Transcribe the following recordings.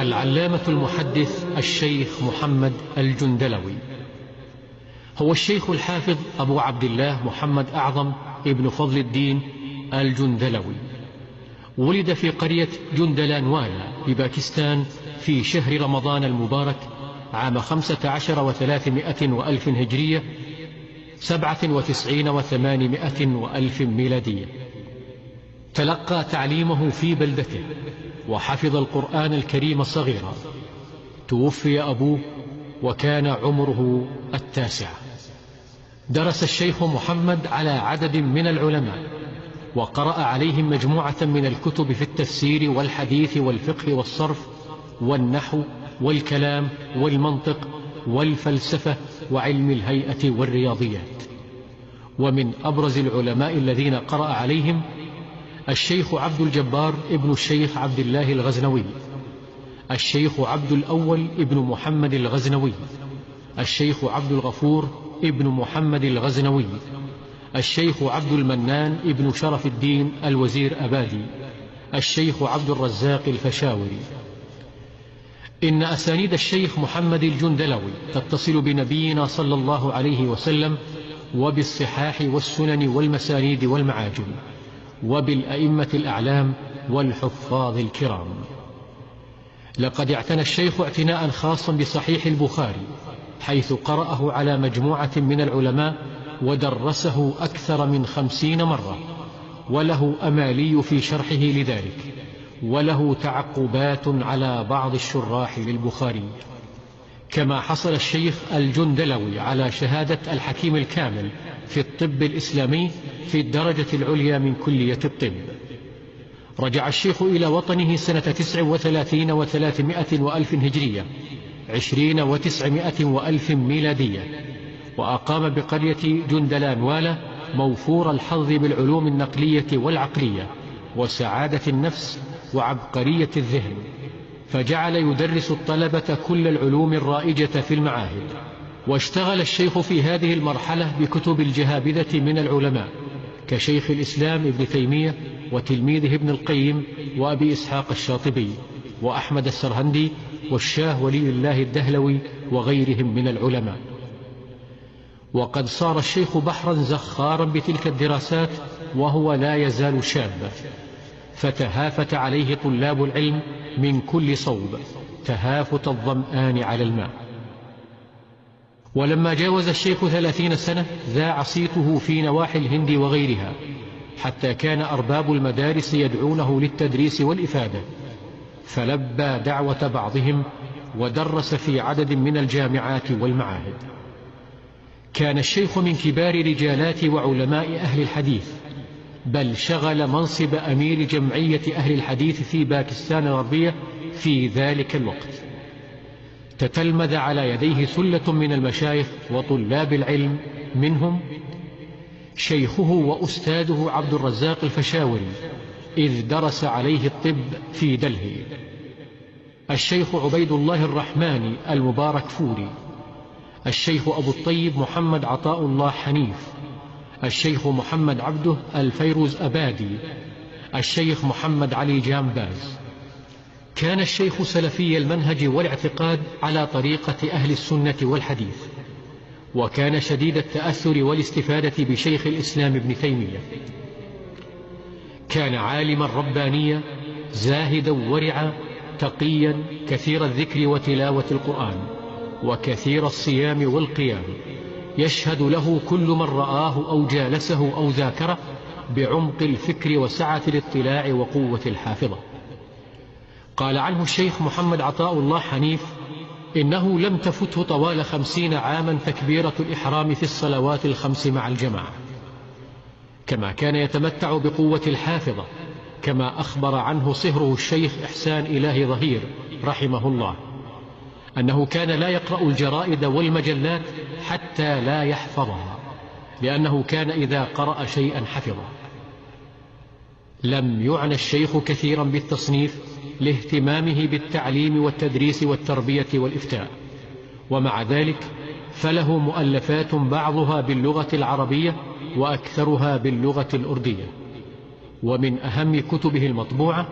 العلامة المحدث الشيخ محمد الجندلوي هو الشيخ الحافظ أبو عبد الله محمد أعظم ابن فضل الدين الجندلوي. ولد في قرية جندلانوالا بباكستان في شهر رمضان المبارك عام 15 و300 وألف هجرية 97 و800 وألف ميلادية. تلقى تعليمه في بلدته وحفظ القرآن الكريم صغيرا. توفي أبوه وكان عمره 9. درس الشيخ محمد على عدد من العلماء وقرأ عليهم مجموعة من الكتب في التفسير والحديث والفقه والصرف والنحو والكلام والمنطق والفلسفة وعلم الهيئة والرياضيات. ومن أبرز العلماء الذين قرأ عليهم الشيخ عبد الجبار ابن الشيخ عبد الله الغزنوي، الشيخ عبد الأول ابن محمد الغزنوي، الشيخ عبد الغفور ابن محمد الغزنوي، الشيخ عبد المنان ابن شرف الدين الوزير أبادي، الشيخ عبد الرزاق الفشاوري. إن أسانيد الشيخ محمد الجندلوي تتصل بنبينا صلى الله عليه وسلم وبالصحاح والسنن والمسانيد والمعاجم وبالأئمة الأعلام والحفاظ الكرام. لقد اعتنى الشيخ اعتناء خاصا بصحيح البخاري، حيث قرأه على مجموعة من العلماء ودرسه أكثر من 50 مرة، وله أمالي في شرحه لذلك، وله تعقبات على بعض الشراح للبخاري. كما حصل الشيخ الجندلوي على شهادة الحكيم الكامل في الطب الإسلامي في الدرجة العليا من كلية الطب. رجع الشيخ إلى وطنه سنة 39 و300 وألف هجرية 20 و900 وألف ميلادية، وأقام بقرية جندلانوالا موفور الحظ بالعلوم النقلية والعقلية وسعادة النفس وعبقرية الذهن، فجعل يدرس الطلبة كل العلوم الرائجة في المعاهد. واشتغل الشيخ في هذه المرحلة بكتب الجهابذة من العلماء كشيخ الإسلام ابن تيمية وتلميذه ابن القيم وأبي إسحاق الشاطبي وأحمد السرهندي والشاه ولي الله الدهلوي وغيرهم من العلماء. وقد صار الشيخ بحرا زخارا بتلك الدراسات وهو لا يزال شابا، فتهافت عليه طلاب العلم من كل صوب تهافت الظمآن على الماء. ولما جاوز الشيخ 30 سنة ذاع صيته في نواحي الهند وغيرها، حتى كان أرباب المدارس يدعونه للتدريس والإفادة، فلبى دعوة بعضهم ودرس في عدد من الجامعات والمعاهد. كان الشيخ من كبار رجالات وعلماء أهل الحديث، بل شغل منصب أمير جمعية أهل الحديث في باكستان الغربية في ذلك الوقت. تتلمذ على يديه ثلة من المشايخ وطلاب العلم، منهم شيخه وأستاذه عبد الرزاق الفشاوري إذ درس عليه الطب في دلهي، الشيخ عبيد الله الرحماني المبارك فوري، الشيخ أبو الطيب محمد عطاء الله حنيف، الشيخ محمد عبده الفيروز أبادي، الشيخ محمد علي جامباز. كان الشيخ سلفي المنهج والاعتقاد على طريقة أهل السنة والحديث، وكان شديد التأثر والاستفادة بشيخ الإسلام ابن تيمية. كان عالما ربانيا زاهدا ورعا تقيا كثير الذكر وتلاوة القرآن وكثير الصيام والقيام، يشهد له كل من رآه أو جالسه أو ذاكره بعمق الفكر وسعة الاطلاع وقوة الحافظة. قال عنه الشيخ محمد عطاء الله حنيف إنه لم تفته طوال 50 عاما تكبيرة الإحرام في الصلوات ال5 مع الجماعة. كما كان يتمتع بقوة الحافظة، كما أخبر عنه صهره الشيخ إحسان إله ظهير رحمه الله أنه كان لا يقرأ الجرائد والمجلات حتى لا يحفظها، لأنه كان إذا قرأ شيئا حفظه. لم يعنى الشيخ كثيرا بالتصنيف لاهتمامه بالتعليم والتدريس والتربية والإفتاء، ومع ذلك فله مؤلفات بعضها باللغة العربية وأكثرها باللغة الأردية. ومن أهم كتبه المطبوعة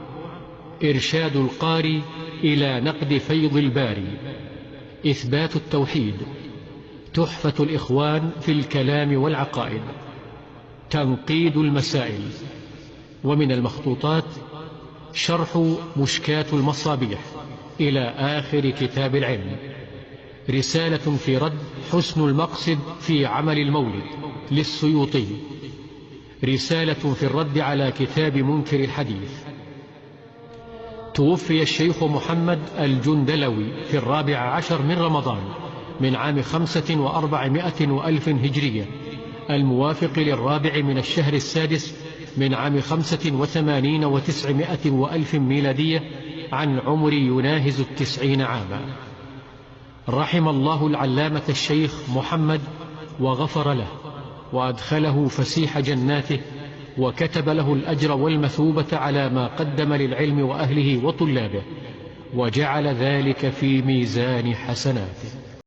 إرشاد القاري إلى نقد فيض الباري، إثبات التوحيد، تحفة الإخوان في الكلام والعقائد، تنقيد المسائل. ومن المخطوطات شرح مشكاة المصابيح إلى آخر كتاب العلم، رسالة في رد حسن المقصد في عمل المولد للسيوطي، رسالة في الرد على كتاب منكر الحديث. توفي الشيخ محمد الجندلوي في 14 من رمضان من عام 4500 هجرية، الموافق للرابع من الشهر السادس من عام 85 و900 ميلادية، عن عمر يناهز 90 عاما. رحم الله العلامة الشيخ محمد وغفر له، وأدخله فسيح جناته، وكتب له الأجر والمثوبة على ما قدم للعلم وأهله وطلابه، وجعل ذلك في ميزان حسناته.